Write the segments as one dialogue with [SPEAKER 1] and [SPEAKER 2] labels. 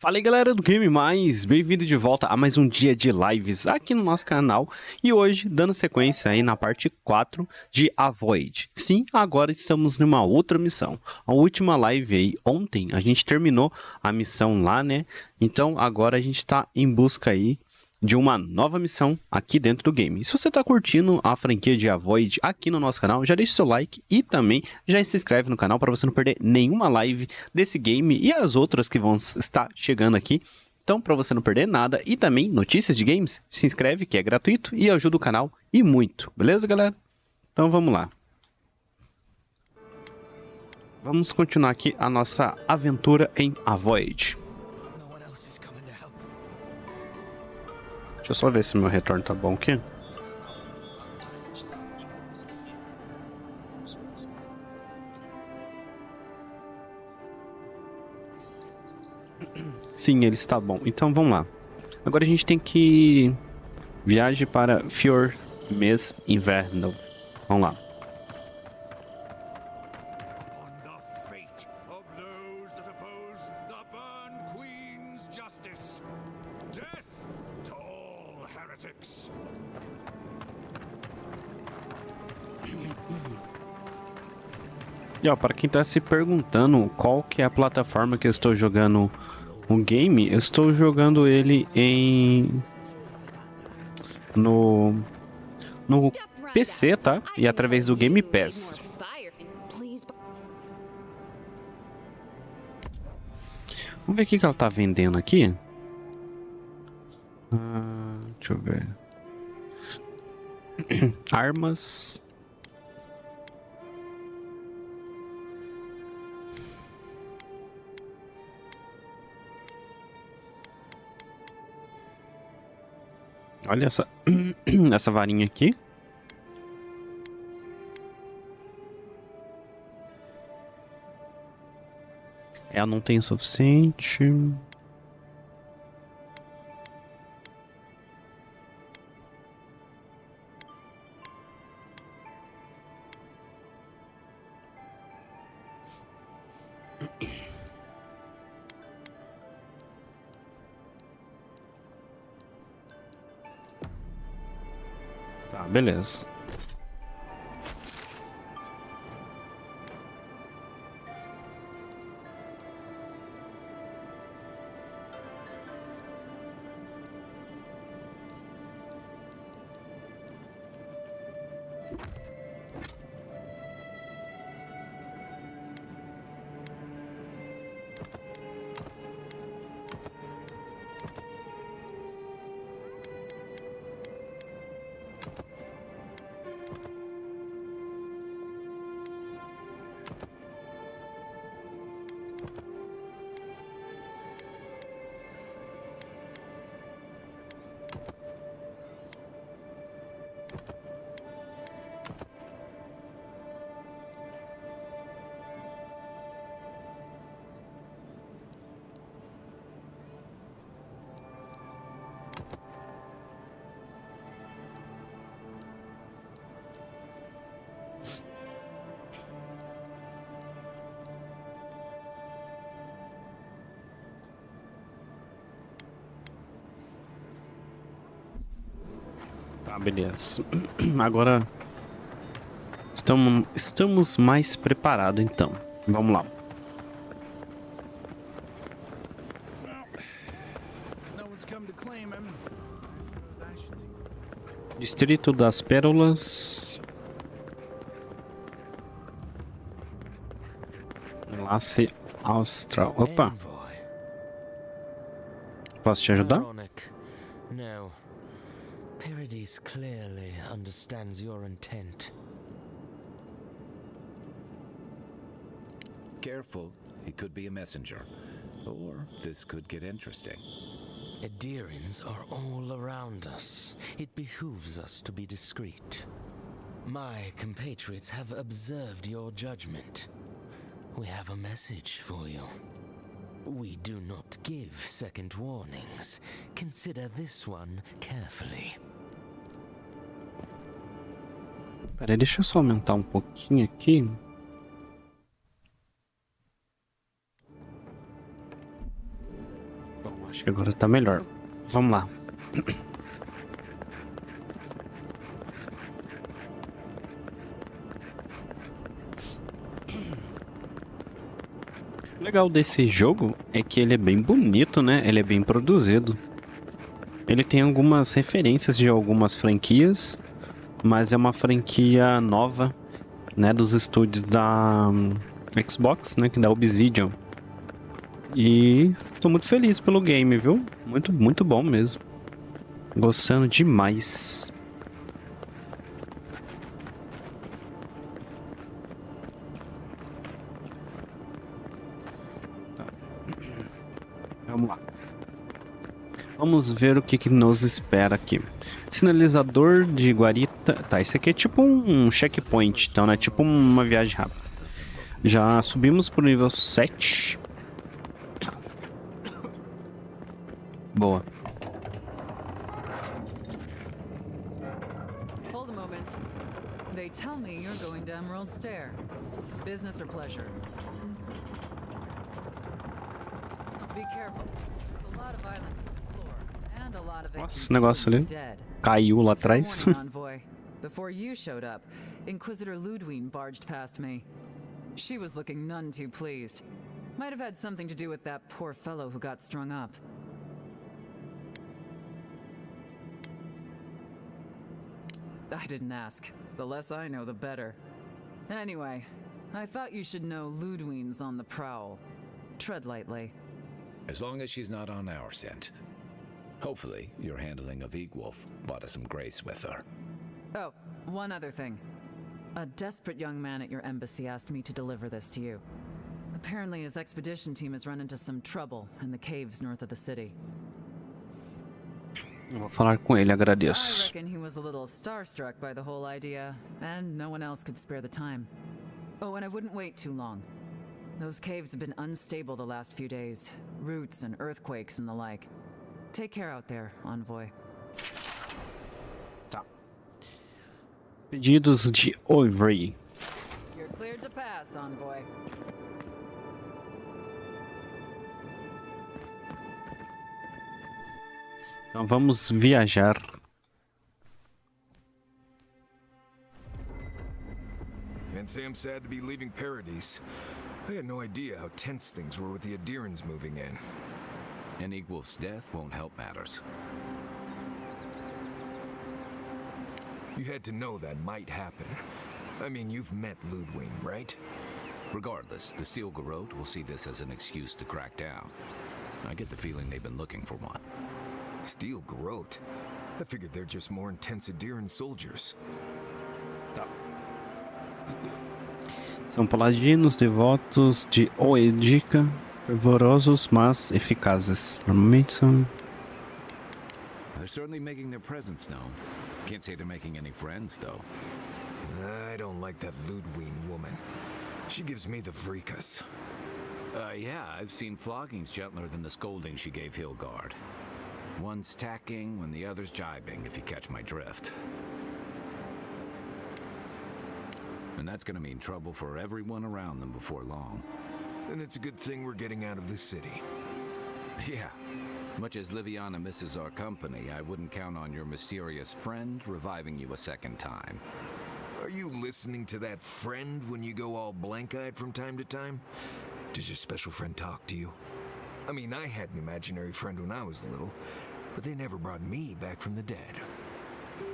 [SPEAKER 1] Fala aí galera do Game Mais, bem-vindo de volta a mais um dia de lives aqui no nosso canal. E hoje, dando sequência aí na parte 4 de AVOWED. Sim, agora estamos numa outra missão. A última live aí, ontem, a gente terminou a missão lá, né? Então agora a gente tá em busca aí de uma nova missão aqui dentro do game. E se você tá curtindo a franquia de AVOWED aqui no nosso canal, já deixa seu like e também já se inscreve no canal para você não perder nenhuma live desse game e as outras que vão estar chegando aqui. Então, para você não perder nada e também notícias de games, se inscreve que é gratuito e ajuda o canal e muito. Beleza, galera? Então, vamos lá. Vamos continuar aqui a nossa aventura em AVOWED. Deixa eu só ver se meu retorno tá bom aqui. Sim, ele está bom. Então vamos lá. Agora a gente tem que viajar para Fior mês inverno. Vamos lá. E ó, para quem tá se perguntando qual que é a plataforma que eu estou jogando o game, eu estou jogando ele no PC, tá? E através do Game Pass. Vamos ver o que ela tá vendendo aqui. Deixa eu ver. Armas. Olha essa, essa varinha aqui. Ela não tem o suficiente. Tá, beleza. Tá, beleza. Agora estamos mais preparados, então. Vamos lá. Distrito das Pérolas. Enlace austral. Opa. Posso te ajudar?
[SPEAKER 2] Paradise clearly understands your intent.
[SPEAKER 3] Careful, he could be a messenger. Or this could get interesting.
[SPEAKER 2] Adherents are all around us. It behooves us to be discreet. My compatriots have observed your judgment. We have a message for you. We do not give second warnings. Consider this one carefully.
[SPEAKER 1] Peraí, deixa eu só aumentar um pouquinho aqui. Acho que agora tá melhor. Vamos lá. O legal desse jogo é que ele é bem bonito, né? Ele é bem produzido. Ele tem algumas referências de algumas franquias, mas é uma franquia nova, né? Dos estúdios da Xbox, né? Que da Obsidian. E tô muito feliz pelo game, viu? Muito, muito bom mesmo. Gostando demais. Tá. Vamos lá. Vamos ver o que nos espera aqui. Sinalizador de guarita. Tá, isso aqui é tipo um checkpoint, então, né? Tipo uma viagem rápida. Já subimos pro nível 7. Boa.
[SPEAKER 4] Hold a moment. They tell me you're going to Emerald Stair. Business or pleasure? Be careful. There's a lot of island to explore, and a lot of it
[SPEAKER 1] Nossa, esse negócio ali
[SPEAKER 4] dead.
[SPEAKER 1] caiu lá atrás.
[SPEAKER 4] Warning, envoy. Before you showed up, Inquisitor Ludwig barged past me. She was looking none too pleased. Might have had something to do with that poor fellow who got strung up. I didn't ask. The less I know, the better. Anyway, I thought you should know Ludwig's on the prowl. Tread lightly.
[SPEAKER 3] As long as she's not on our scent. Hopefully, your handling of Egwolf brought us some grace with her.
[SPEAKER 4] Oh, one other thing. A desperate young man at your embassy asked me to deliver this to you. Apparently his expedition team has run into some trouble in the caves north of the city.
[SPEAKER 1] Vou falar com ele,
[SPEAKER 4] I
[SPEAKER 1] agradeço.
[SPEAKER 4] reckon he was a little starstruck by the whole idea, and no one else could spare the time. Oh, and I wouldn't wait too long. Those caves have been unstable the last few days. Roots and earthquakes and the like. Take care out there, envoy.
[SPEAKER 1] Tá. Pedidos de Hoje.
[SPEAKER 4] You're cleared to pass, envoy.
[SPEAKER 1] Então vamos viajar.
[SPEAKER 5] And Sam sad to be leaving Paradise. I had no idea how tense things were with the Adirans moving in.
[SPEAKER 3] And Egwolf's death won't help matters.
[SPEAKER 5] You had to know that might happen. I mean, you've met Ludwig, right?
[SPEAKER 3] Regardless, the Steel Garrote will see this as an excuse to crack down. I get the feeling they've been looking for one.
[SPEAKER 5] Steel Garrote? I figured they're just more intense Adiran soldiers.
[SPEAKER 1] Tá. São paladinos devotos de Oedica, fervorosos, mas eficazes. Normalmente são...
[SPEAKER 3] They're certainly making their presence known. Can't say they're making any friends, though.
[SPEAKER 5] I don't like that Ludwig woman. She gives me the vrikas.
[SPEAKER 3] Yeah, I've seen floggings gentler than the scolding she gave Hilgard. One's tacking when the other's jibing, if you catch my drift. And that's gonna mean trouble for everyone around them before long.
[SPEAKER 5] And it's a good thing we're getting out of the city.
[SPEAKER 3] Yeah. Much as Liviana misses our company, I wouldn't count on your mysterious friend reviving you a second time.
[SPEAKER 5] Are you listening to that friend when you go all blank-eyed from time to time? Does your special friend talk to you? I mean, I had an imaginary friend when I was little, but they never brought me back from the dead.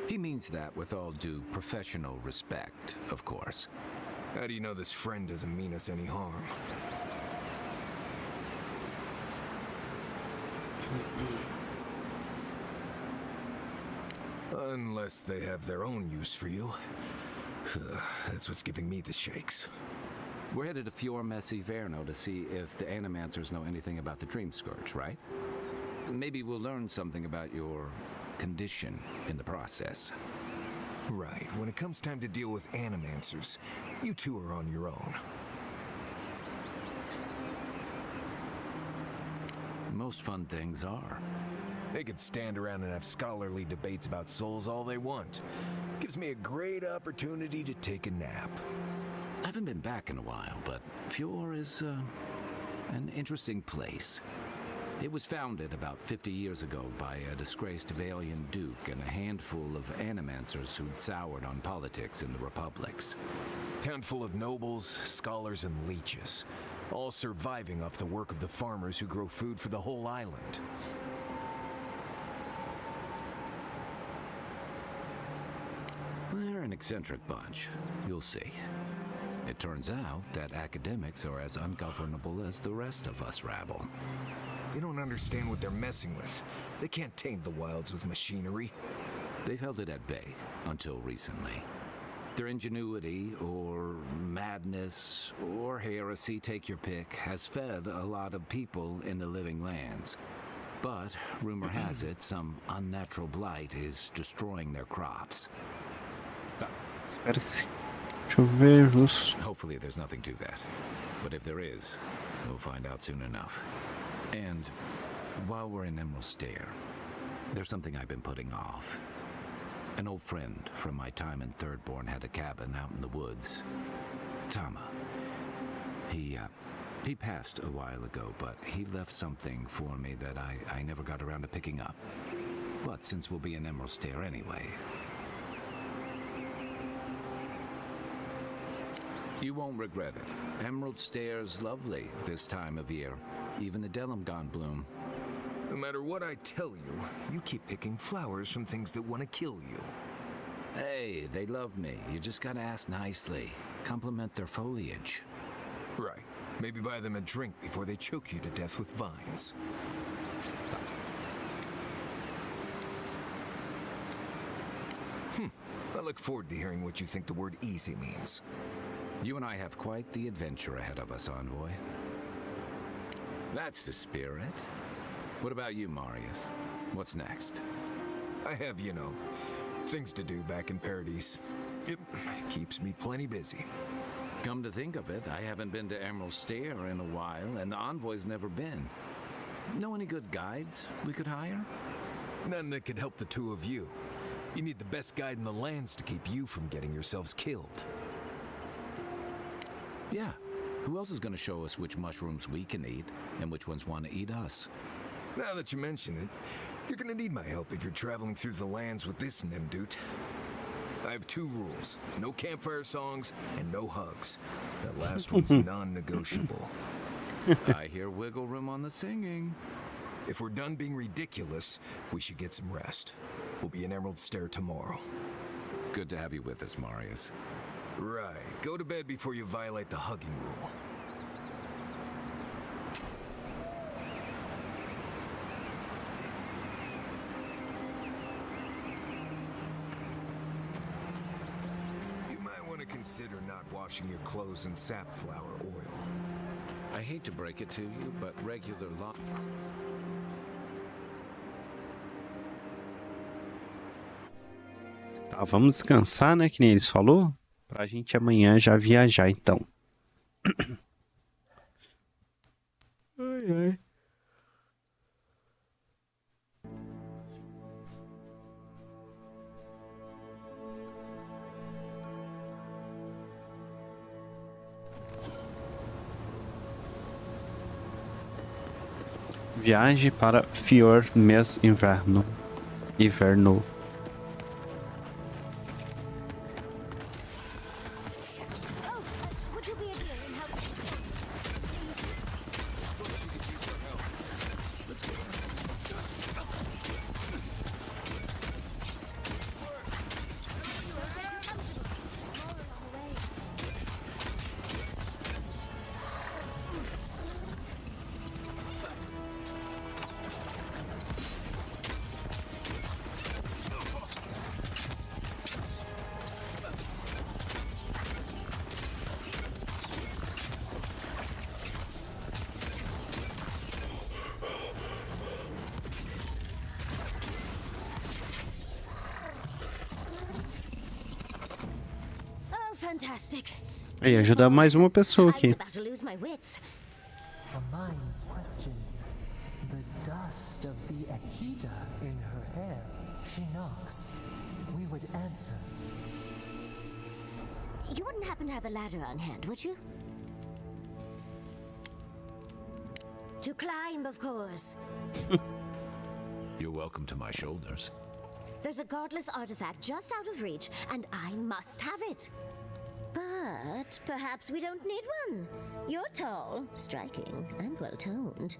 [SPEAKER 3] He means that with all due professional respect, of course.
[SPEAKER 5] How do you know this friend doesn't mean us any harm? Unless they have their own use for you. That's what's giving me the shakes.
[SPEAKER 3] We're headed to Fior Messi Verno to see if the Animancers know anything about the Dream Scourge, right? Maybe we'll learn something about your condition in the process.
[SPEAKER 5] Right, when it comes time to deal with Animancers, you two are on your own.
[SPEAKER 3] Most fun things are.
[SPEAKER 5] They could stand around and have scholarly debates about souls all they want. Gives me a great opportunity to take a nap.
[SPEAKER 3] I haven't been back in a while, but Fior is an interesting place. It was founded about 50 years ago by a disgraced Valian duke and a handful of animancers who'd soured on politics in the republics.
[SPEAKER 5] Town full of nobles, scholars, and leeches, all surviving off the work of the farmers who grow food for the whole island.
[SPEAKER 3] They're an eccentric bunch. You'll see. It turns out that academics are as ungovernable as the rest of us rabble.
[SPEAKER 5] They don't understand what they're messing with. They can't tame the wilds with machinery.
[SPEAKER 3] They've held it at bay until recently. Their ingenuity, or madness, or heresy, take your pick, has fed a lot of people in the living lands. But, rumor has it, some unnatural blight is destroying their crops.
[SPEAKER 1] Espera que sim. Deixa eu ver, justo.
[SPEAKER 3] Hopefully there's nothing to that. But if there is, we'll find out soon enough. And while we're in Emerald Stair, there's something I've been putting off. An old friend from my time in Thirdborn had a cabin out in the woods. Tama. He passed a while ago, but he left something for me that I never got around to picking up. But since we'll be in Emerald Stair anyway... You won't regret it. Emerald Stair's lovely this time of year. Even the Delimgon bloom.
[SPEAKER 5] No matter what I tell you, you keep picking flowers from things that want to kill you.
[SPEAKER 3] Hey, they love me. You just gotta ask nicely. Compliment their foliage.
[SPEAKER 5] Right. Maybe buy them a drink before they choke you to death with vines. I look forward to hearing what you think the word easy means.
[SPEAKER 3] You and I have quite the adventure ahead of us, Envoy. That's the spirit. What about you, Marius? What's next?
[SPEAKER 5] I have, you know, things to do back in Paradise. It keeps me plenty busy.
[SPEAKER 3] Come to think of it, I haven't been to Emerald Stair in a while, and the Envoy's never been. Know any good guides we could hire?
[SPEAKER 5] None that could help the two of you. You need the best guide in the lands to keep you from getting yourselves killed.
[SPEAKER 3] Yeah. Who else is going to show us which mushrooms we can eat and which ones want to eat us?
[SPEAKER 5] Now that you mention it, you're going to need my help if you're traveling through the lands with this Nimdut. I have two rules. No campfire songs and no hugs. That last one's non-negotiable.
[SPEAKER 3] I hear wiggle room on the singing.
[SPEAKER 5] If we're done being ridiculous, we should get some rest. We'll be in Emerald Stair tomorrow.
[SPEAKER 3] Good to have you with us, Marius.
[SPEAKER 5] Right. Go to bed before you violate the hugging rule. You might want to consider not washing your clothes in safflower oil.
[SPEAKER 3] I hate to break it to you, but regular law...
[SPEAKER 1] Tá, vamos descansar, né? Que nem eles falou. Pra gente amanhã já viajar, então. Ai, ai. Viagem para Fjord mês inverno. Inverno. Aí, ajudar mais uma pessoa aqui.
[SPEAKER 6] A mind's question. The dust of the Akita in her hair. She knocks. We would answer.
[SPEAKER 7] You wouldn't happen to have a ladder on hand, would you? To climb, of course.
[SPEAKER 3] You're welcome to my shoulders.
[SPEAKER 7] There's a godless artifact just out of reach, and I must have it. But perhaps we don't need one. You're tall, striking, and well-toned.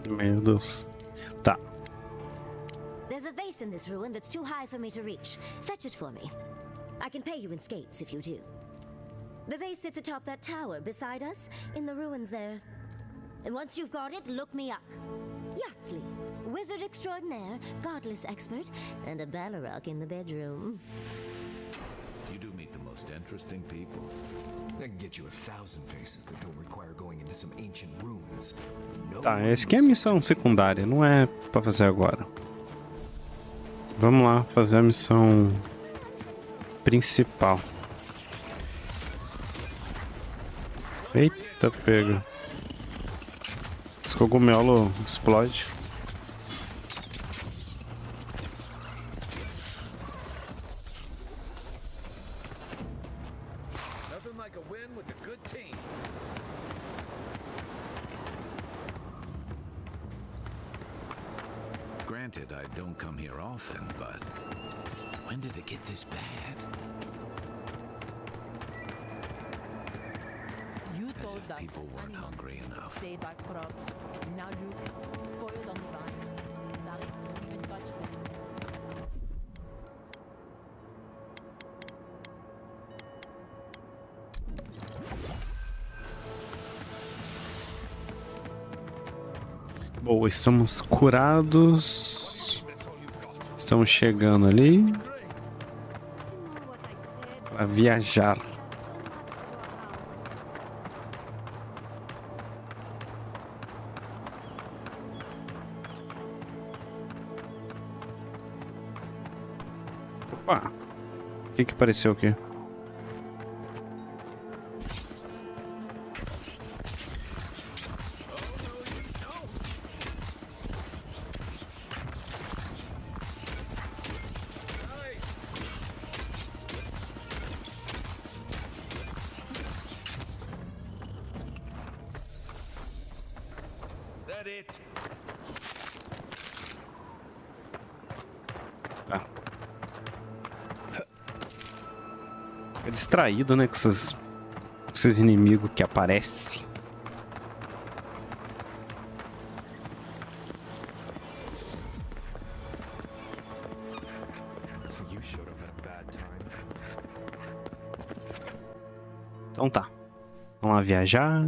[SPEAKER 1] Meu Deus. Tá.
[SPEAKER 7] There's a vase in this ruin that's too high for me to reach. Fetch it for me. I can pay you in skates if you do. The vase sits atop that tower beside us, in the ruins there. And once you've got it, look me up. Yatsley, wizard extraordinaire, godless expert, and a Balrog in the bedroom.
[SPEAKER 3] You do meet the most interesting people.
[SPEAKER 5] I can get you 1,000 faces that don't require going into some ancient ruins. No
[SPEAKER 1] Tá,
[SPEAKER 5] one
[SPEAKER 1] essa aqui é a missão secundária, não é pra fazer agora. Vamos lá, fazer a missão principal. Eita, pega. Esse cogumelo explode.
[SPEAKER 3] Nothing like a win with a good team. Granted, I don't come here often, but when did it get this bad?
[SPEAKER 8] You
[SPEAKER 3] As
[SPEAKER 8] told
[SPEAKER 3] if
[SPEAKER 8] us
[SPEAKER 3] people weren't
[SPEAKER 8] animals
[SPEAKER 3] hungry enough.
[SPEAKER 8] saved our crops. Now look, spoiled on the vine. Nothing to even touch them.
[SPEAKER 1] Boa, estamos curados. Estamos chegando ali. Para viajar. Opa! O que apareceu aqui?
[SPEAKER 5] That it?
[SPEAKER 1] Tá. É distraído, né? Com esses inimigos que aparecem.
[SPEAKER 5] You showed up at a bad time.
[SPEAKER 1] Então tá. Vamos lá viajar.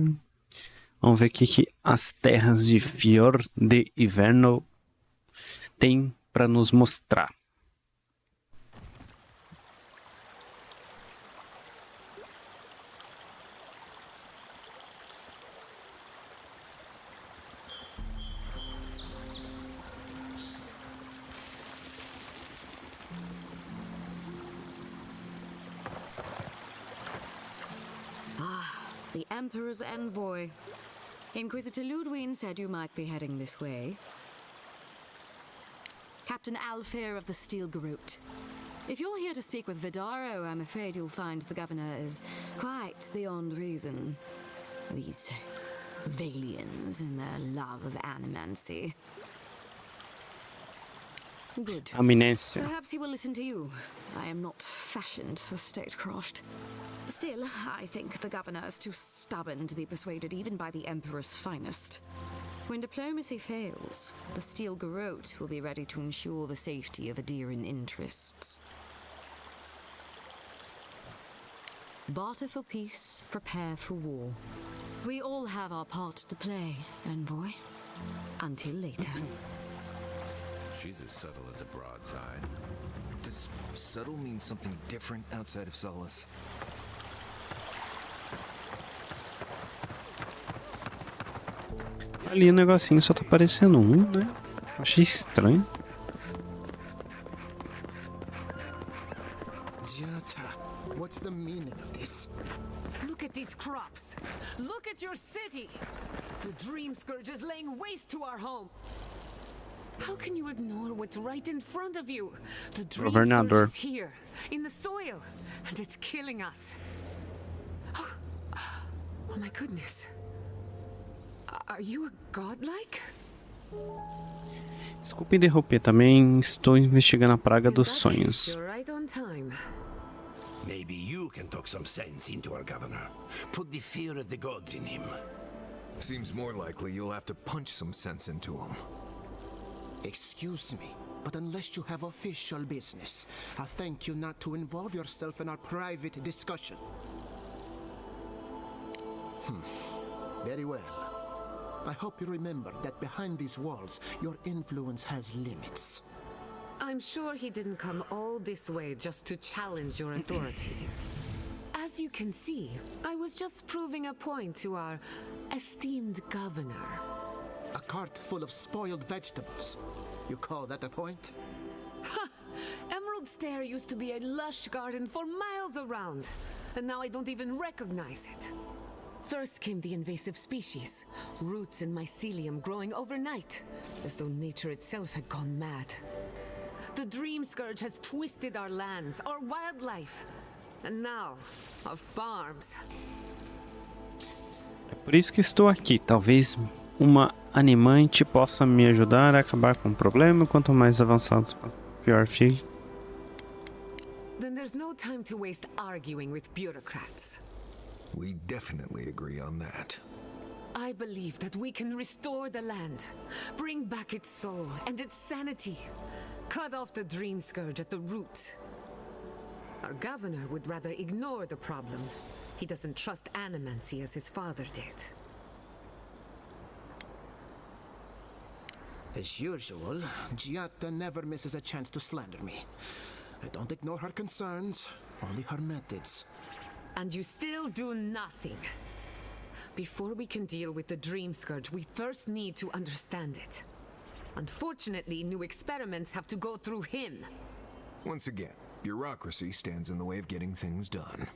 [SPEAKER 1] Vamos ver o que as terras de Fior de Inverno tem para nos mostrar.
[SPEAKER 9] The Emperor's envoy. Inquisitor Ludwig said you might be heading this way. Captain Alfair of the Steel Garrote. If you're here to speak with Vidaro, I'm afraid you'll find the governor is quite beyond reason. These Valians and their love of animancy. Good.
[SPEAKER 1] Aminência.
[SPEAKER 9] Perhaps he will listen to you. I am not fashioned for statecraft. Still, I think the governor is too stubborn to be persuaded even by the Emperor's finest. When diplomacy fails, the Steel Garrote will be ready to ensure the safety of Adiran interests. Barter for peace, prepare for war. We all have our part to play, envoy. Until later.
[SPEAKER 3] She's as subtle as a broadside.
[SPEAKER 5] Does subtle mean something different outside of Solace?
[SPEAKER 1] Ali o negocinho só tá aparecendo um, né? Achei estranho.
[SPEAKER 10] Jata, what's the meaning of this?
[SPEAKER 11] Look at these crops. Look at your city. The Dream Scourge is laying waste to our home. How can you ignore what's right in front of you? The Dream
[SPEAKER 1] Governador.
[SPEAKER 11] Scourge is here, in the soil, and it's killing us. Oh my goodness. Are you a godlike?
[SPEAKER 1] Desculpe interromper, também estou investigando a praga dos sonhos.
[SPEAKER 11] You're right on time.
[SPEAKER 12] Maybe you can talk some sense into our governor. Put the fear of the gods in him.
[SPEAKER 5] Seems more likely you'll have to punch some sense into him.
[SPEAKER 10] Excuse me, but unless you have official business, I'll thank you not to involve yourself in our private discussion. Very well. I hope you remember that behind these walls, your influence has limits.
[SPEAKER 11] I'm sure he didn't come all this way just to challenge your authority. As you can see, I was just proving a point to our esteemed governor.
[SPEAKER 10] A cart full of spoiled vegetables. You call that a point?
[SPEAKER 11] Ha! Emerald Stair used to be a lush garden for miles around, and now I don't even recognize it. First came the invasive species, roots and mycelium growing overnight, as though nature itself had gone mad. The dream scourge has twisted our lands, our wildlife, and now our farms.
[SPEAKER 1] É por isso que estou aqui. Talvez uma animante possa me ajudar a acabar com o problema. Quanto mais avançados, pior fique.
[SPEAKER 11] Then there's no time to waste arguing with bureaucrats.
[SPEAKER 5] We definitely agree on that.
[SPEAKER 11] I believe that we can restore the land, bring back its soul and its sanity, cut off the dream scourge at the root. Our governor would rather ignore the problem. He doesn't trust animancy as his father did.
[SPEAKER 10] As usual, Giatta never misses a chance to slander me. I don't ignore her concerns, only her methods.
[SPEAKER 11] And you still do nothing. Before we can deal with the dream scourge, we first need to understand it. Unfortunately, new experiments have to go through him.
[SPEAKER 5] Once again, bureaucracy stands in the way of getting things done.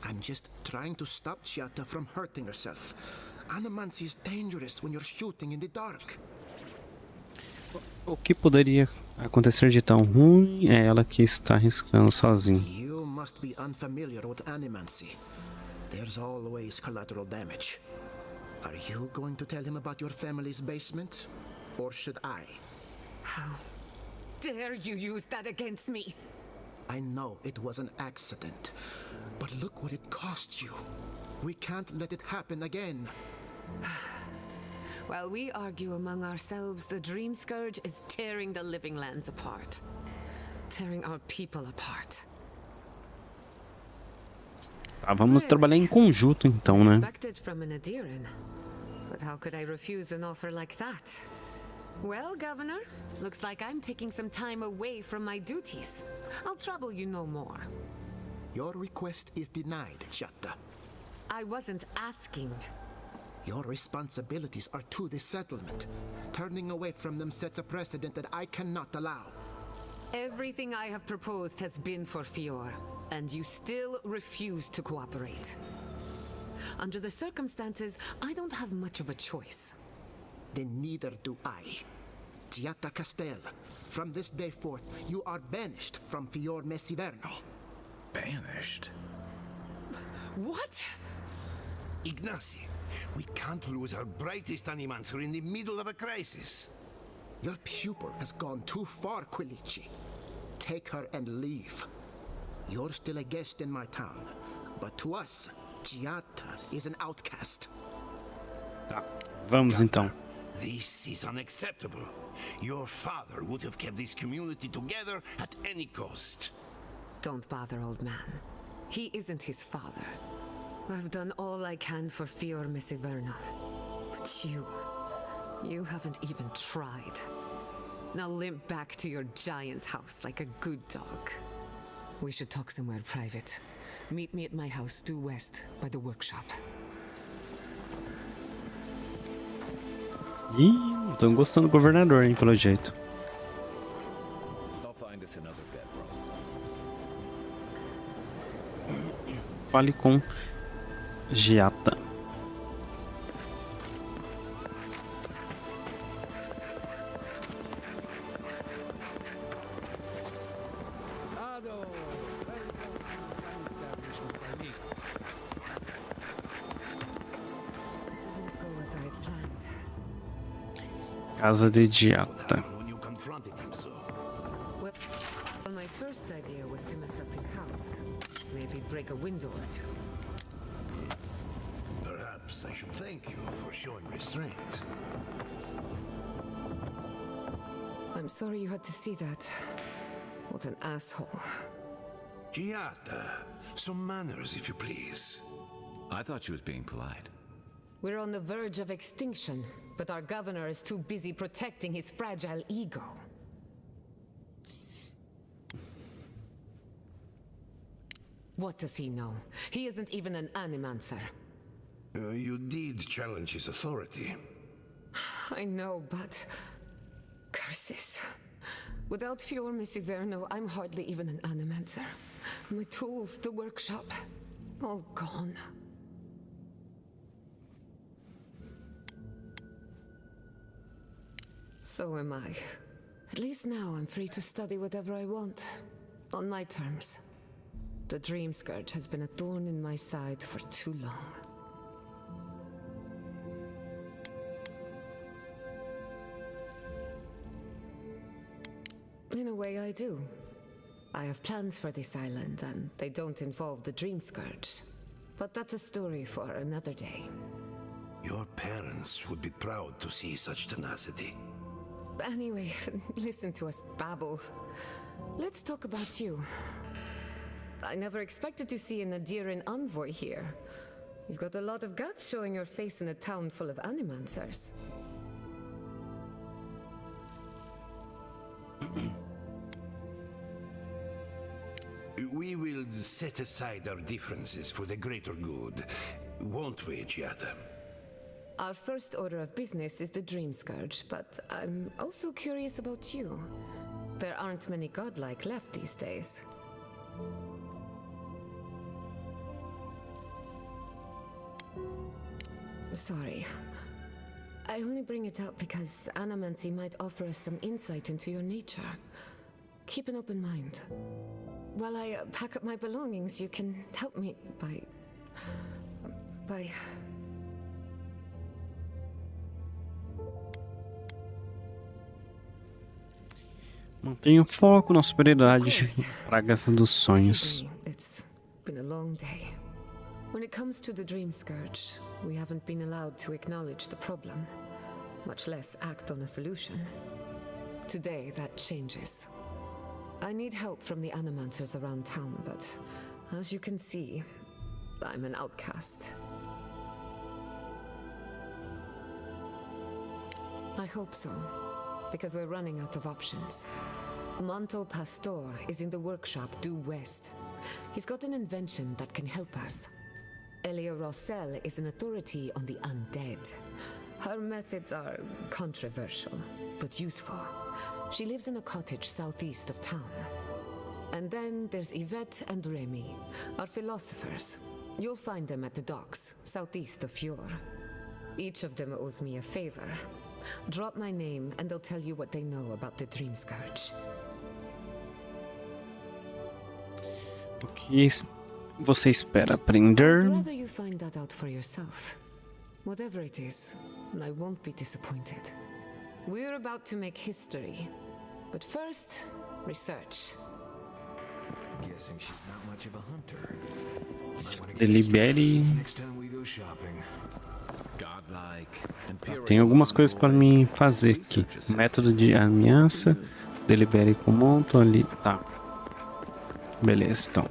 [SPEAKER 10] I'm just trying to stop Giatta from hurting herself. Animancy is dangerous when you're shooting in the dark.
[SPEAKER 1] O que poderia acontecer de tão ruim é ela que está arriscando sozinha.
[SPEAKER 10] You must be unfamiliar with animancy. There's always collateral damage. Are you going to tell him about your family's basement? Or should I?
[SPEAKER 11] How dare you use that against me?
[SPEAKER 10] I know it was an accident, but look what it cost you. We can't let it happen again.
[SPEAKER 11] While we argue among ourselves, the dream scourge is tearing the living lands apart. Tearing our people apart.
[SPEAKER 1] Tá, vamos trabalhar em conjunto então, né?
[SPEAKER 11] Expected from an Adiran. But how could I refuse an offer like that? Well, Governor, looks like I'm taking some time away from my duties. I'll trouble you no more.
[SPEAKER 10] Your request is denied, Giatta.
[SPEAKER 11] I wasn't asking.
[SPEAKER 10] Your responsibilities are to the settlement. Turning away from them sets a precedent that I cannot allow.
[SPEAKER 11] Everything I have proposed has been for Fior, and you still refuse to cooperate. Under the circumstances, I don't have much of a choice.
[SPEAKER 10] Then neither do I. Giatta Castel, from this day forth, you are banished from Fior Messiverno.
[SPEAKER 12] Banished?
[SPEAKER 11] What?
[SPEAKER 12] Ignacy, we can't lose our brightest animancer in the middle of a crisis.
[SPEAKER 10] Your pupil has gone too far, Quilici. Take her and leave. You're still a guest in my town, but to us, Giatta is an outcast.
[SPEAKER 1] Tá, vamos então.
[SPEAKER 12] This is unacceptable. Your father would have kept this community together at any cost.
[SPEAKER 11] Don't bother, old man. He isn't his father. I've done all I can for Fior Messiverno. But you haven't even tried. Now limp back to your giant house like a good dog. We should talk somewhere private. Meet me at my house due west by the workshop.
[SPEAKER 1] Ih, não tô gostando do governador, hein, pelo jeito.
[SPEAKER 3] I'll find us another bedroom.
[SPEAKER 1] Fale com Giatta. Casa de idiota.
[SPEAKER 12] When you confronted him so.
[SPEAKER 11] Well, my first idea was to mess up his house. Maybe break a window or two.
[SPEAKER 12] Perhaps I should thank you for showing restraint.
[SPEAKER 11] I'm sorry you had to see that. What an asshole.
[SPEAKER 12] Giata, some manners if you please.
[SPEAKER 3] I thought she was being polite.
[SPEAKER 11] We're on the verge of extinction, but our governor is too busy protecting his fragile ego. What does he know? He isn't even an animancer.
[SPEAKER 12] You did challenge his authority.
[SPEAKER 11] I know, but... curses. Without Fior Misiverno, I'm hardly even an animancer. My tools, the workshop, all gone. So am I. At least now I'm free to study whatever I want. On my terms. The dream scourge has been a thorn in my side for too long. In a way, I do. I have plans for this island, and they don't involve the dream scourge. But that's a story for another day.
[SPEAKER 12] Your parents would be proud to see such tenacity.
[SPEAKER 11] Anyway, listen to us babble. Let's talk about you. I never expected to see an Nadiran envoy here. You've got a lot of guts showing your face in a town full of animancers.
[SPEAKER 12] We will set aside our differences for the greater good, won't we, Giata?
[SPEAKER 11] Our first order of business is the Dream Scourge, but I'm also curious about you. There aren't many godlike left these days. Sorry. I only bring it up because Animancy might offer us some insight into your nature. Keep an open mind. While I pack up my belongings, you can help me by...
[SPEAKER 1] Mantenha o foco nas prioridades, pragas dos sonhos.
[SPEAKER 11] It's been a long day. When it comes to the Dream Scourge, we haven't been allowed to acknowledge the problem, much less act on a solution. Today, that changes. I need help from the animancers around town, but as you can see, I'm an outcast. I hope so, because we're running out of options. Monto Pastor is in the workshop due west. He's got an invention that can help us. Elia Rossell is an authority on the undead. Her methods are controversial, but useful. She lives in a cottage southeast of town. And then there's Yvette and Remy, our philosophers. You'll find them at the docks, southeast of Fjord. Each of them owes me a favor. Drop my name and they'll tell you what they know about the Dream Scourge.
[SPEAKER 1] O que você espera aprender?
[SPEAKER 11] I'd rather you find that out for yourself. Whatever it is, I won't be disappointed. We're about to make history. But first, research.
[SPEAKER 5] Guessing she's not much of a hunter.
[SPEAKER 1] Delibere.
[SPEAKER 5] Next time we go shopping.
[SPEAKER 1] Tem algumas coisas para mim fazer aqui. Método de ameaça. Delibere com monto ali. Tá. Beleza, então.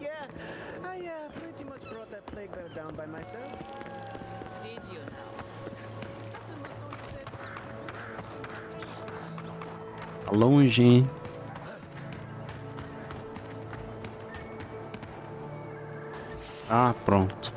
[SPEAKER 13] Yeah, I pretty much brought that plague bear down by myself.
[SPEAKER 8] Did you now?
[SPEAKER 1] Tá longe, hein? Ah, pronto.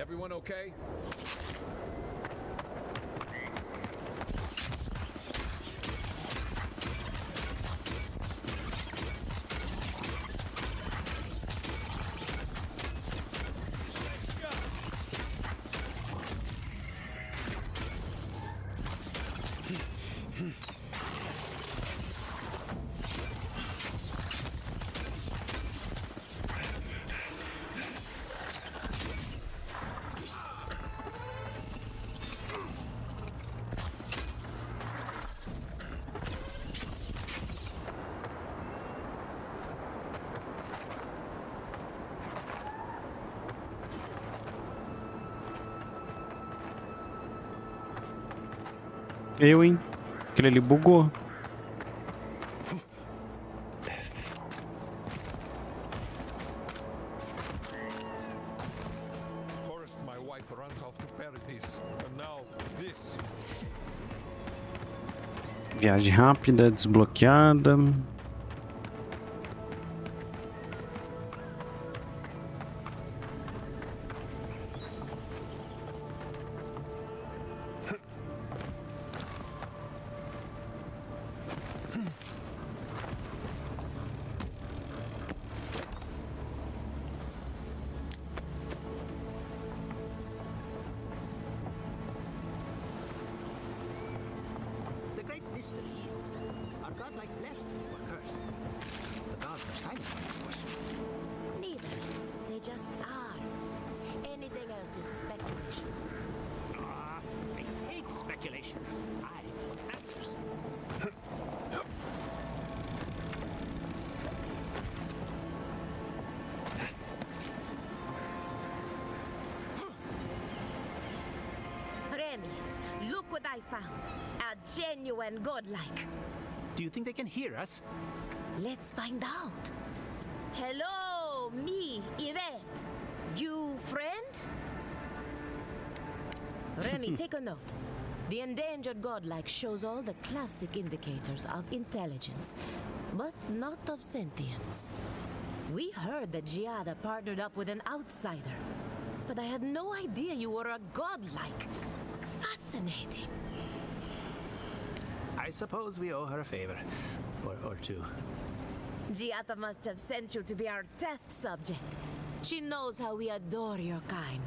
[SPEAKER 5] Everyone okay?
[SPEAKER 1] Eu, hein? Aquele ali bugou.
[SPEAKER 14] First, my wife runs off to Paradise, and now this.
[SPEAKER 1] Viagem rápida, desbloqueada.
[SPEAKER 10] The great mystery is, are godlike blessed or cursed? The gods are silent on this question.
[SPEAKER 7] Neither. They just are. Anything else is speculation.
[SPEAKER 10] I hate speculation. I want answers.
[SPEAKER 7] Remy, look what I found. A genuine godlike.
[SPEAKER 10] Do you think they can hear us?
[SPEAKER 7] Let's find out. Hello, me, Yvette. You friend? Remy, take a note. The endangered godlike shows all the classic indicators of intelligence, but not of sentience. We heard that Giada partnered up with an outsider, but I had no idea you were a godlike. Fascinating.
[SPEAKER 10] I suppose we owe her a favor. Or two.
[SPEAKER 7] Giada must have sent you to be our test subject. She knows how we adore your kind.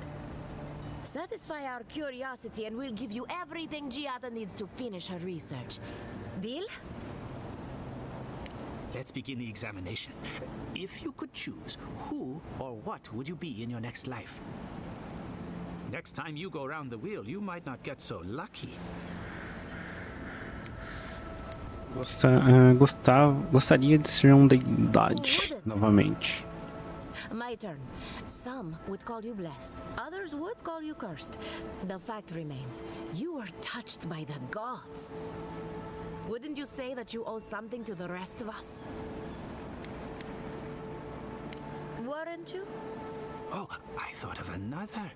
[SPEAKER 7] Satisfy our curiosity and we'll give you everything Giada needs to finish her research. Deal?
[SPEAKER 10] Let's begin the examination. If you could choose, who or what would you be in your next life? Next time you go round the wheel, you might not get so lucky.
[SPEAKER 1] Gostaria de ser deidade novamente.
[SPEAKER 7] My turn. Some would call you blessed. Others would call you cursed. The fact remains, you were touched by the gods. Wouldn't you say that you owe something to the rest of us? Weren't you?
[SPEAKER 10] Oh, I thought of another.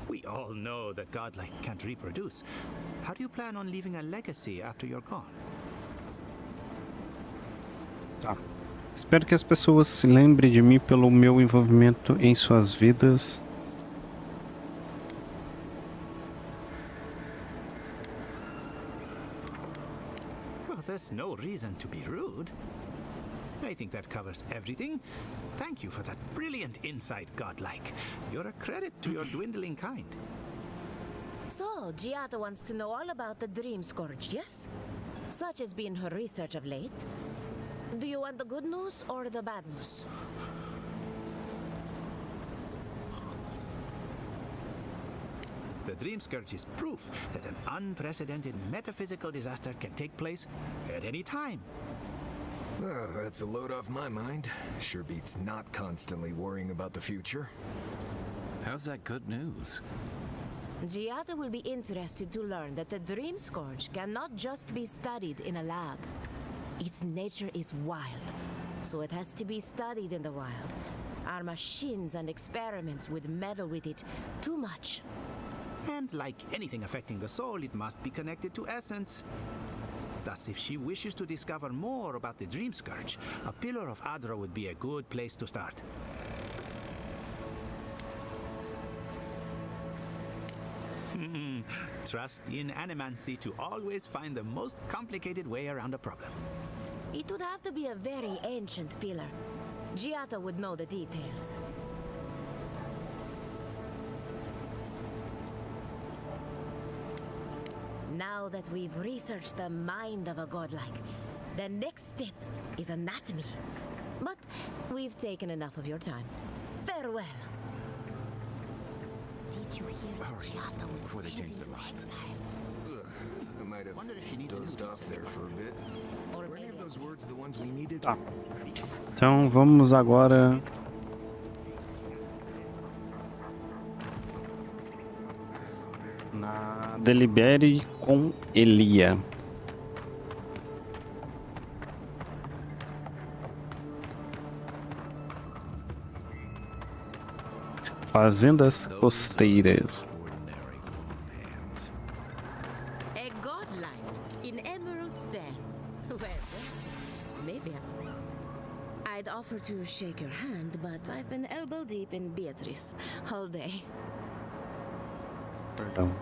[SPEAKER 10] We all know that godlike can't reproduce. How do you plan on leaving a legacy after you're gone?
[SPEAKER 1] Tá. Espero que as pessoas se lembrem de mim pelo meu envolvimento em suas vidas.
[SPEAKER 10] Well, there's no reason to be rude. I think that covers everything. Thank you for that brilliant insight, godlike. You're a credit to your dwindling kind.
[SPEAKER 7] So, Giada wants to know all about the Dream Scourge, yes? Such has been her research of late. Do you want the good news or the bad news?
[SPEAKER 10] The Dream Scourge is proof that an unprecedented metaphysical disaster can take place at any time.
[SPEAKER 5] Well, that's a load off my mind. Sure beats not constantly worrying about the future.
[SPEAKER 3] How's that good news?
[SPEAKER 7] Giada will be interested to learn that the Dream Scourge cannot just be studied in a lab. Its nature is wild, so it has to be studied in the wild. Our machines and experiments would meddle with it too much.
[SPEAKER 10] And like anything affecting the soul, it must be connected to essence. Thus, if she wishes to discover more about the Dream Scourge, a Pillar of Adra would be a good place to start.
[SPEAKER 15] Trust in animancy to always find the most complicated way around a problem.
[SPEAKER 16] It would have to be a very ancient pillar. Giata would know the details. Now that we've researched the mind of a godlike, the next step is anatomy. But we've taken enough of your time. Farewell. Did you hear Giata was
[SPEAKER 3] before they change their minds.
[SPEAKER 5] I might have dozed off there for a bit. Were any of those words the ones we needed?
[SPEAKER 1] Tá. Então vamos agora na delibere com Elia. Fazendas costeiras.
[SPEAKER 16] A godline in Emerald's Den. Well, maybe. I'd offer to shake your hand, but I've been elbow deep in Beatrice all day.
[SPEAKER 1] Perdão.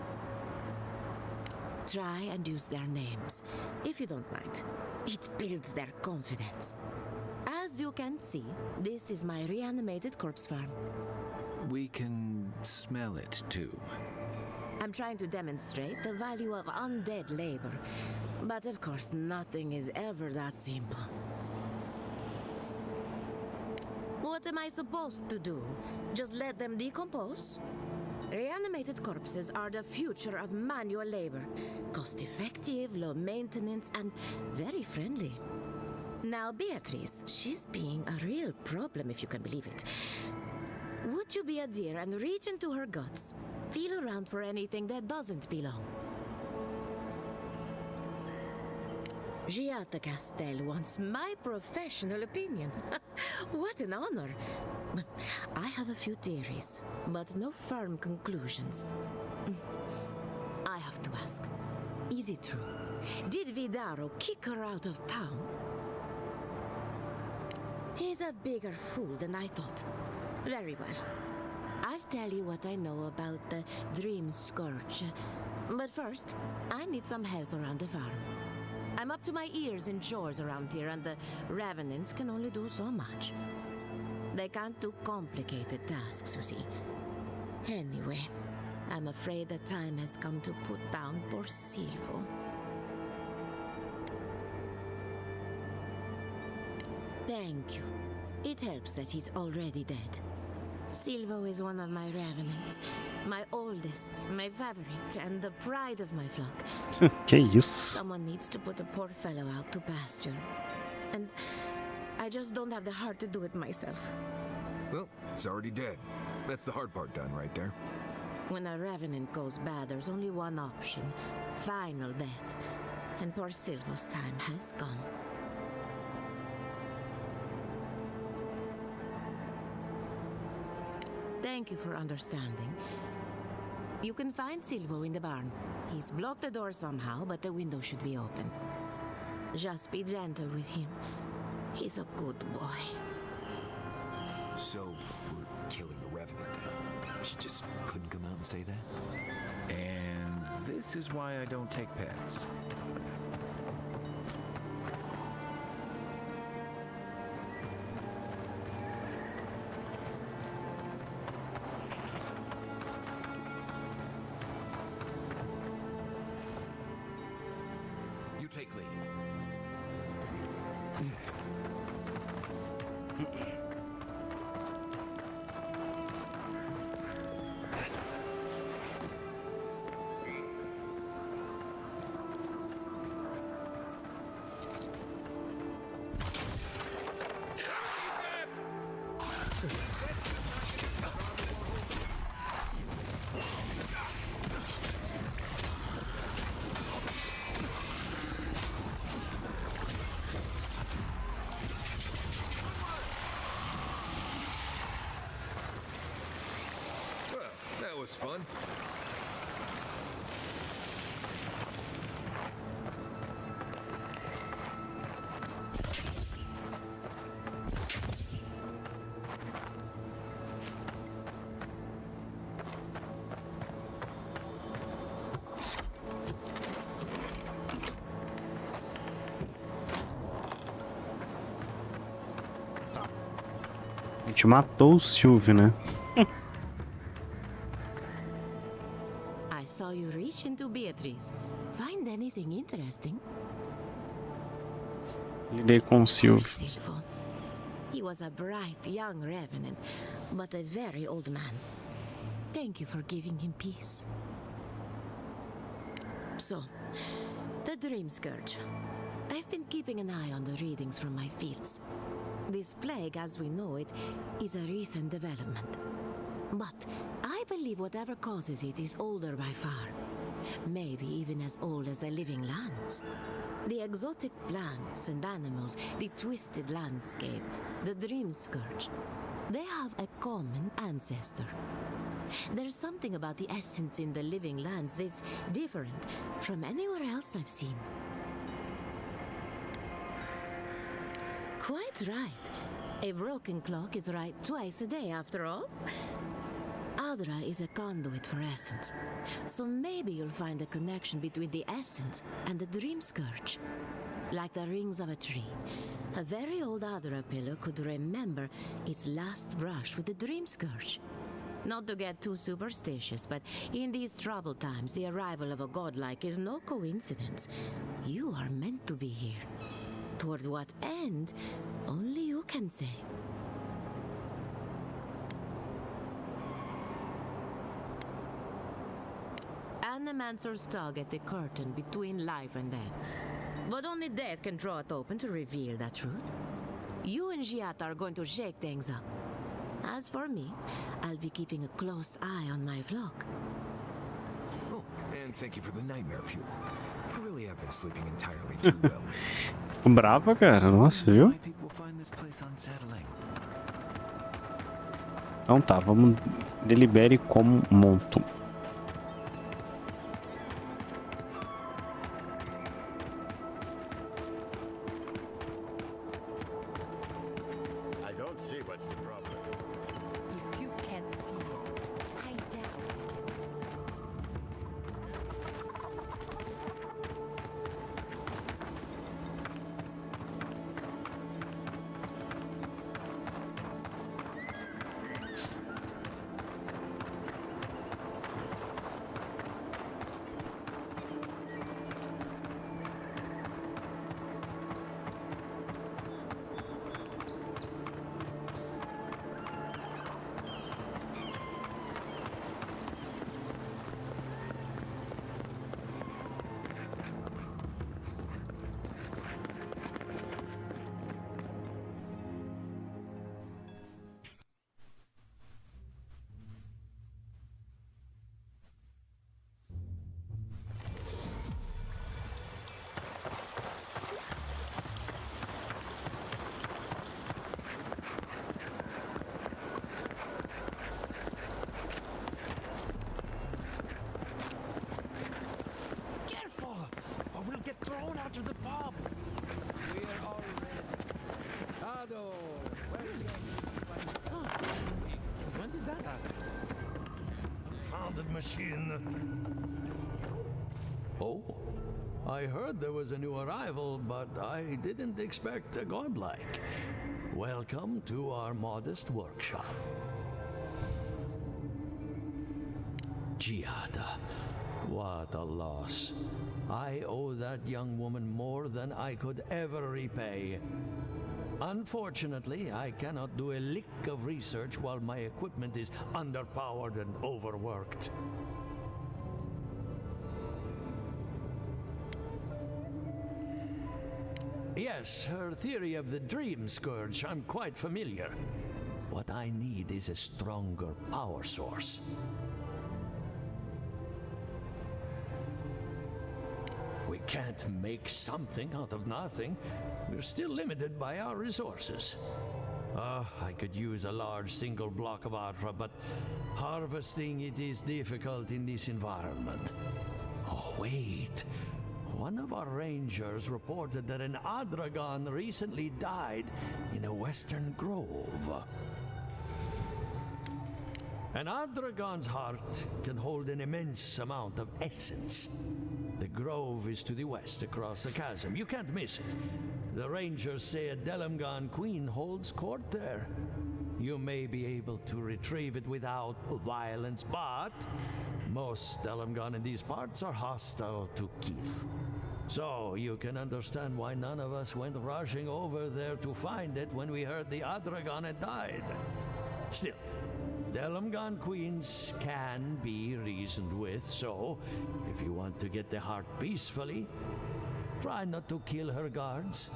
[SPEAKER 16] Try and use their names, if you don't mind. It builds their confidence. As you can see, this is my reanimated corpse farm.
[SPEAKER 3] We can smell it, too.
[SPEAKER 16] I'm trying to demonstrate the value of undead labor. But of course, nothing is ever that simple. What am I supposed to do? Just let them decompose? Reanimated corpses are the future of manual labor. Cost-effective, low maintenance, and very friendly. Now, Beatrice, she's being a real problem, if you can believe it. Would you be a dear and reach into her guts? Feel around for anything that doesn't belong. Giata Castel wants my professional opinion. What an honor. I have a few theories, but no firm conclusions. I have to ask, is it true? Did Vidaro kick her out of town? He's a bigger fool than I thought. Very well. I'll tell you what I know about the Dream Scourge. But first, I need some help around the farm. I'm up to my ears in chores around here, and the Revenants can only do so much. They can't do complicated tasks, you see. Anyway, I'm afraid the time has come to put down poor Silvo. Thank you. It helps that he's already dead. Silvo is one of my Revenants. My oldest, my favorite, and the pride of my flock.
[SPEAKER 1] Que isso?
[SPEAKER 16] Someone needs to put a poor fellow out to pasture. And I just don't have the heart to do it myself.
[SPEAKER 5] Well, it's already dead. That's the hard part done right there.
[SPEAKER 16] When a Revenant goes bad, there's only one option. Final death. And poor Silvo's time has gone. Thank you for understanding. You can find Silvo in the barn. He's blocked the door somehow, but the window should be open. Just be gentle with him. He's a good boy.
[SPEAKER 5] So, we're killing a Revenant. She just couldn't come out and say that?
[SPEAKER 3] And this is why I don't take pets.
[SPEAKER 5] You take lead. That was fun.
[SPEAKER 1] A gente matou o Silvio, né?
[SPEAKER 16] I saw you reach into Beatrice. Find anything interesting?
[SPEAKER 1] Lidei com o Silvio.
[SPEAKER 16] Silvo. He was a bright young revenant, but a very old man. Thank you for giving him peace. So, the Dream Scourge. I've been keeping an eye on the readings from my fields. This plague, as we know it, is a recent development. But I believe whatever causes it is older by far. Maybe even as old as the living lands. The exotic plants and animals, the twisted landscape, the Dream Scourge. They have a common ancestor. There's something about the essence in the living lands that's different from anywhere else I've seen. Quite right. A broken clock is right twice a day, after all. Adra is a conduit for essence, so maybe you'll find a connection between the essence and the Dream Scourge. Like the rings of a tree, a very old Adra pillar could remember its last brush with the Dream Scourge. Not to get too superstitious, but in these troubled times, the arrival of a godlike is no coincidence. You are meant to be here. Toward what end, only you can say. Animancers tug at the curtain between life and death. But only death can draw it open to reveal the truth. You and Giat are going to shake things up. As for me, I'll be keeping a close eye on my flock.
[SPEAKER 5] Oh, and thank you for the nightmare fuel. I really have been sleeping entirely too well.
[SPEAKER 1] Ficou brava, cara. Nossa, viu? Então tá, vamos delibere como monto.
[SPEAKER 14] To the pub. We're all ready. Ado, where is your When did that happen? Founded machine. Oh, I heard there was a new arrival, but I didn't expect a godlike. Welcome to our modest workshop. Giada, what a loss. I owe that young woman more than I could ever repay. Unfortunately, I cannot do a lick of research while my equipment is underpowered and overworked. Yes, her theory of the Dream Scourge, I'm quite familiar. What I need is a stronger power source. We can't make something out of nothing. We're still limited by our resources. I could use a large single block of Adra, but harvesting it is difficult in this environment. Oh, wait. One of our rangers reported that an Adragon recently died in a western grove. An Adragon's heart can hold an immense amount of essence. The grove is to the west, across the chasm. You can't miss it. The rangers say a Delamgon queen holds court there. you may be able to retrieve it without violence, but most Delmgon in these parts are hostile to Keith. So you can understand why none of us went rushing over there to find it when we heard the Adragon had died. Still, Delmgon queens can be reasoned with, so if you want to get the heart peacefully, try not to kill her guards.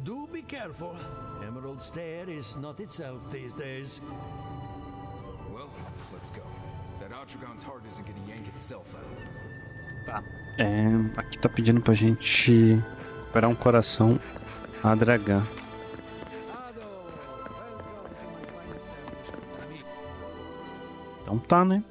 [SPEAKER 14] Do be careful. Emerald Stair is not itself these days.
[SPEAKER 5] Well, let's go. That Adragon's heart isn't gonna yank itself out.
[SPEAKER 1] Tá. Aqui tá pedindo pra gente recuperar um coração a dragão. Então tá, né?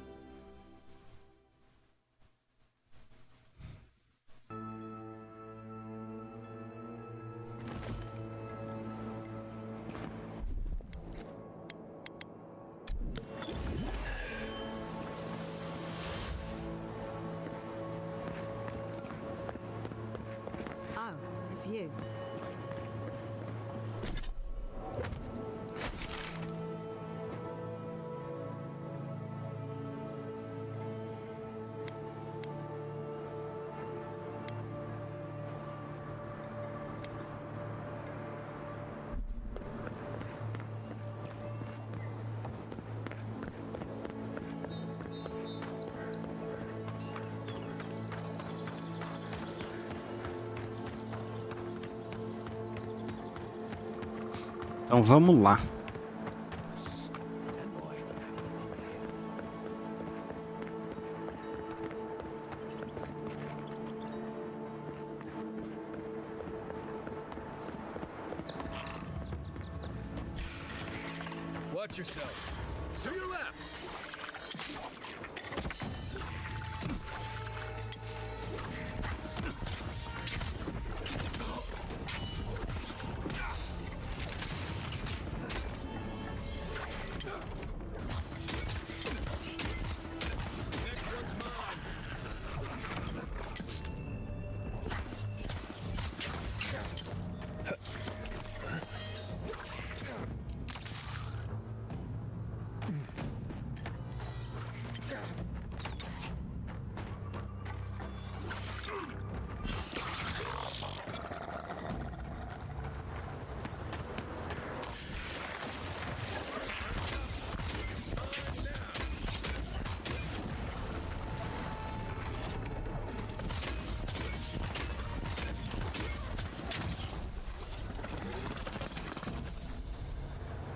[SPEAKER 11] Oh, it's you.
[SPEAKER 1] Então vamos lá.
[SPEAKER 5] Watch yourself. To your left.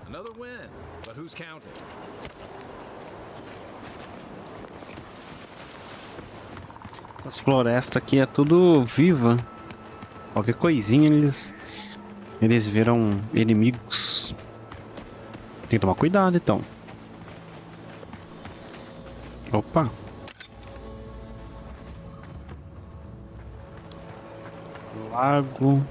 [SPEAKER 5] Another win, but who's counting?
[SPEAKER 1] As florestas aqui é tudo viva. Qualquer coisinha eles viram inimigos. Tem que tomar cuidado então. Opa. Lago.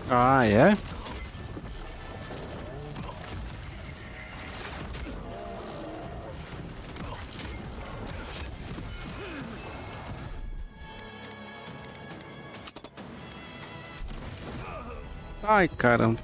[SPEAKER 1] Ah, é? Ai, caramba.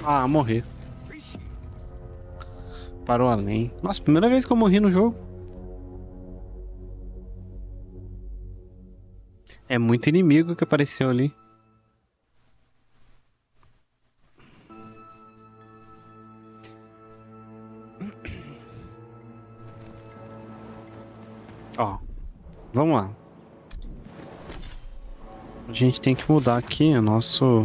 [SPEAKER 1] Ah, morri. Parou além. Nossa, primeira vez que eu morri no jogo. É muito inimigo que apareceu ali. Ó, vamos lá. A gente tem que mudar aqui o nosso...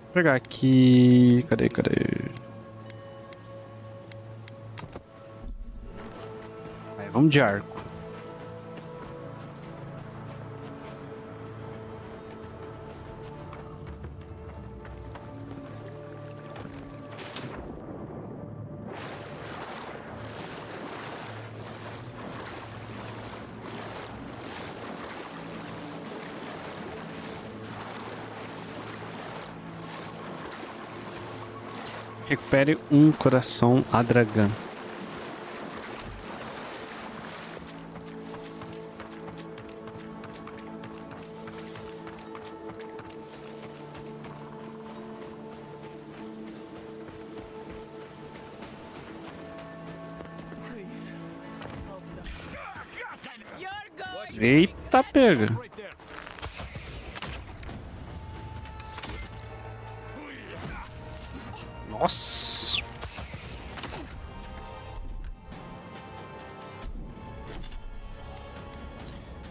[SPEAKER 1] Vou pegar aqui... Cadê? Aí, vamos de arco. Recupere um coração a dragão. Eita, pega. Nossa.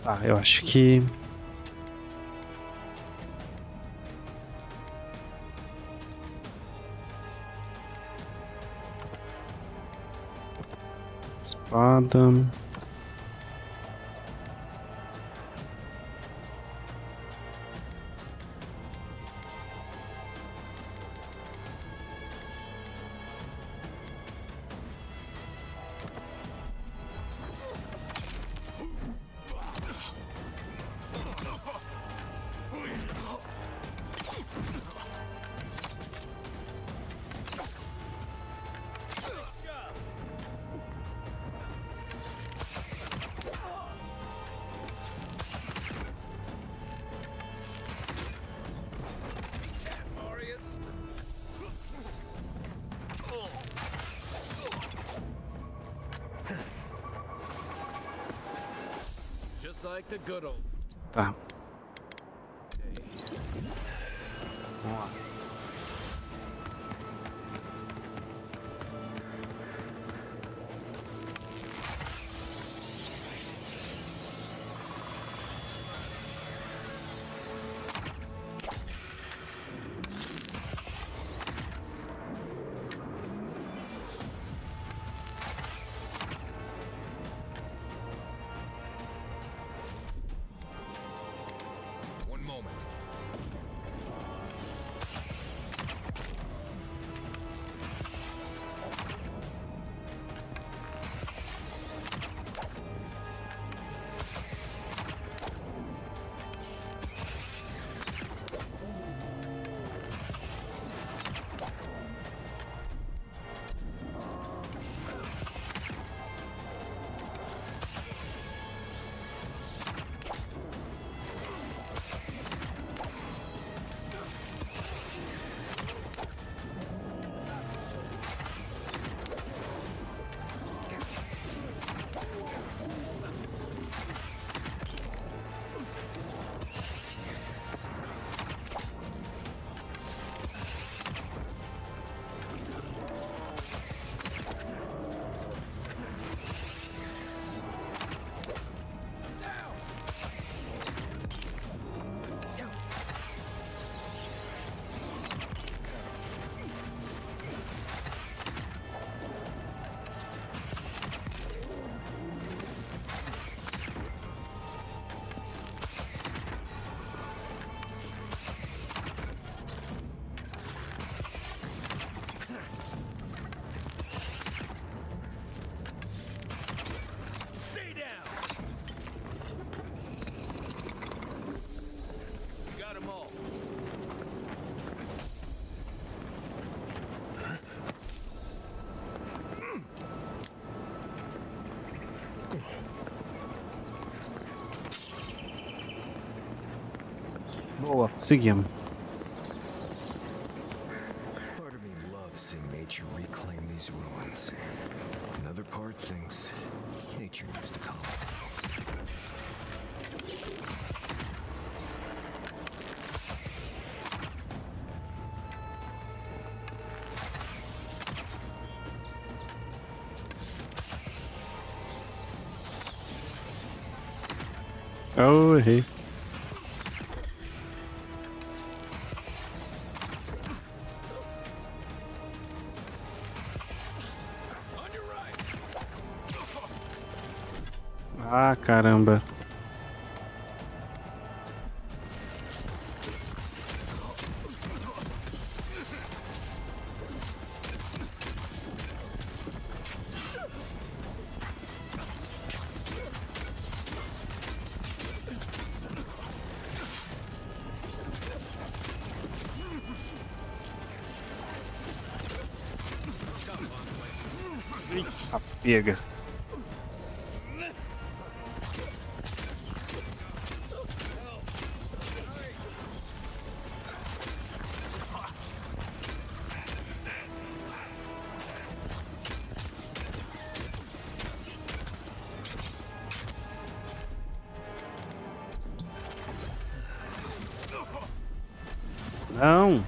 [SPEAKER 1] Tá, eu acho que... Espada... Tá. Vamos lá. Boa, seguimos.
[SPEAKER 5] Part of me loves seeing nature reclaim these ruins. Another part thinks nature needs to calm.
[SPEAKER 1] Oh, errei. Ah, caramba. Eita, pega. Não.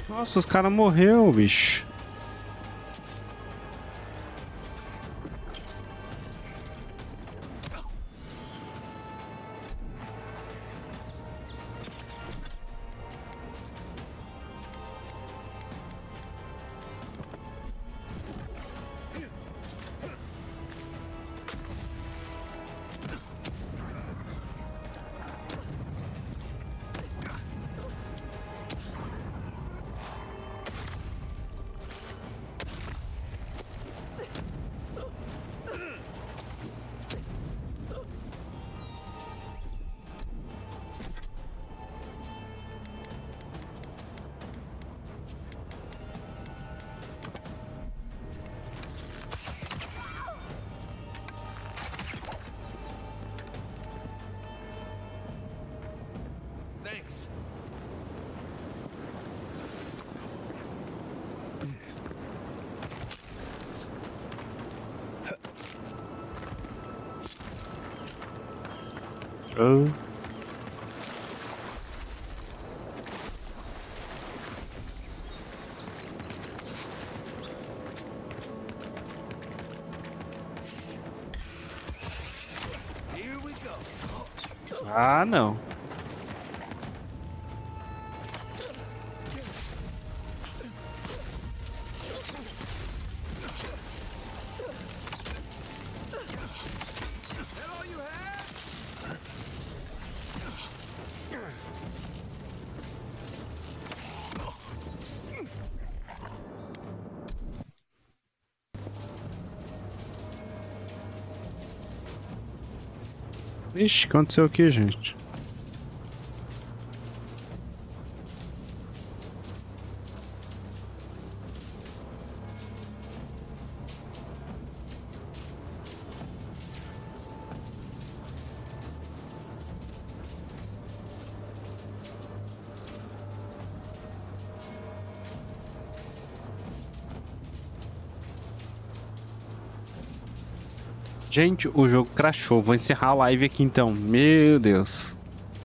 [SPEAKER 1] Nossa, os caras morreu, bicho.
[SPEAKER 5] Thanks.
[SPEAKER 1] Oh.
[SPEAKER 5] Here we go.
[SPEAKER 1] Ah, não. Ixi, aconteceu aqui, gente. Gente, o jogo crashou. Vou encerrar a live aqui então. Meu Deus.